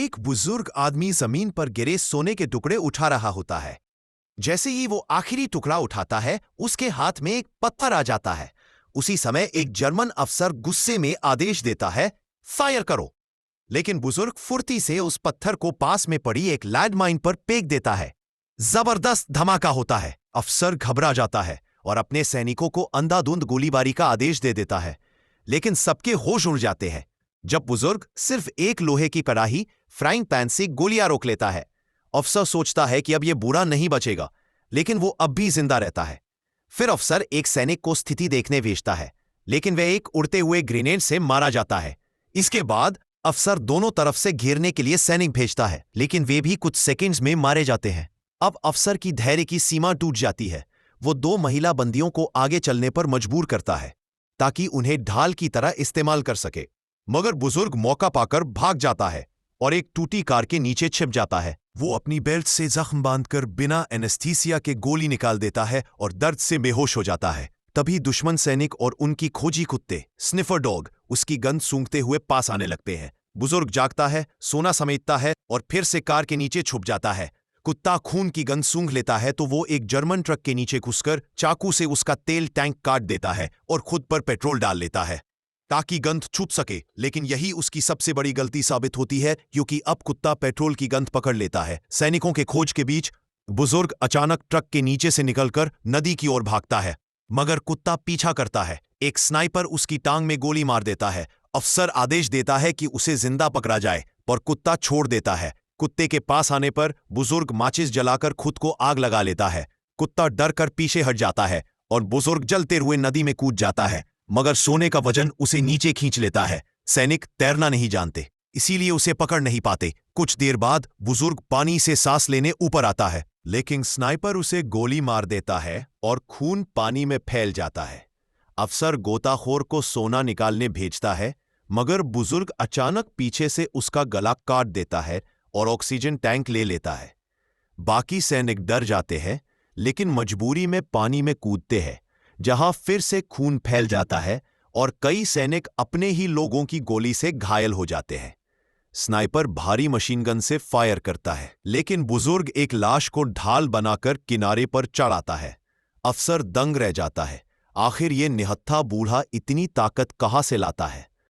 एक बुजुर्ग आदमी जमीन पर गिरे सोने के टुकड़े उठा रहा होता है। जैसे ही वो आखिरी टुकड़ा उठाता है, उसके हाथ में एक पत्थर आ जाता है। उसी समय एक जर्मन अफसर गुस्से में आदेश देता है, फायर करो। लेकिन बुजुर्ग फुर्ती से उस पत्थर को पास में पड़ी एक लैंडमाइन पर फेंक देता है। जबरदस्त धमाका होता है। अफसर घबरा जाता है और अपने सैनिकों को अंधाधुंध गोलीबारी का आदेश दे देता है। लेकिन सबके होश उड़ जाते हैं जब बुजुर्ग सिर्फ एक लोहे की कड़ाही फ्राइंग पैन से गोलियां रोक लेता है। अफसर सोचता है कि अब यह बूढ़ा नहीं बचेगा, लेकिन वो अब भी जिंदा रहता है। फिर अफसर एक सैनिक को स्थिति देखने भेजता है, लेकिन वह एक उड़ते हुए ग्रेनेड से मारा जाता है। इसके बाद अफसर दोनों तरफ से घेरने के लिए सैनिक भेजता है, लेकिन वे भी कुछ सेकंड्स में मारे जाते हैं। अब अफसर की धैर्य की सीमा टूट जाती है। वो दो महिला बंदियों को आगे चलने पर मजबूर करता है ताकि उन्हें ढाल की तरह इस्तेमाल कर सके। मगर बुजुर्ग मौका पाकर भाग जाता है और एक टूटी कार के नीचे छिप जाता है। वो अपनी बेल्ट से जख्म बांधकर बिना एनेस्थीसिया के गोली निकाल देता है और दर्द से बेहोश हो जाता है। तभी दुश्मन सैनिक और उनकी खोजी कुत्ते स्निफर डॉग उसकी गंध सूंघते हुए पास आने लगते हैं। बुजुर्ग जागता है, सोना समेटता है और फिर से कार के नीचे छुप जाता है। कुत्ता खून की गंध सूंघ लेता है तो वो एक जर्मन ट्रक के नीचे घुसकर चाकू से उसका तेल टैंक काट देता है और खुद पर पेट्रोल डाल लेता है ताकि गंध छुप सके। लेकिन यही उसकी सबसे बड़ी गलती साबित होती है, क्योंकि अब कुत्ता पेट्रोल की गंध पकड़ लेता है। सैनिकों के खोज के बीच बुजुर्ग अचानक ट्रक के नीचे से निकलकर नदी की ओर भागता है, मगर कुत्ता पीछा करता है। एक स्नाइपर उसकी टांग में गोली मार देता है। अफसर आदेश देता है कि उसे जिंदा पकड़ा जाए, पर कुत्ता छोड़ देता है। कुत्ते के पास आने पर बुजुर्ग माचिस जलाकर खुद को आग लगा लेता है। कुत्ता डर कर पीछे हट जाता है और बुजुर्ग जलते हुए नदी में कूद जाता है, मगर सोने का वजन उसे नीचे खींच लेता है। सैनिक तैरना नहीं जानते, इसीलिए उसे पकड़ नहीं पाते। कुछ देर बाद बुजुर्ग पानी से सांस लेने ऊपर आता है, लेकिन स्नाइपर उसे गोली मार देता है और खून पानी में फैल जाता है। अफसर गोताखोर को सोना निकालने भेजता है, मगर बुजुर्ग अचानक पीछे से उसका गला काट देता है और ऑक्सीजन टैंक ले लेता है। बाकी सैनिक डर जाते हैं, लेकिन मजबूरी में पानी में कूदते हैं, जहां फिर से खून फैल जाता है और कई सैनिक अपने ही लोगों की गोली से घायल हो जाते हैं। स्नाइपर भारी मशीन गन से फायर करता है, लेकिन बुजुर्ग एक लाश को ढाल बनाकर किनारे पर चढ़ाता है। अफसर दंग रह जाता है। आखिर ये निहत्था बूढ़ा इतनी ताकत कहां से लाता है?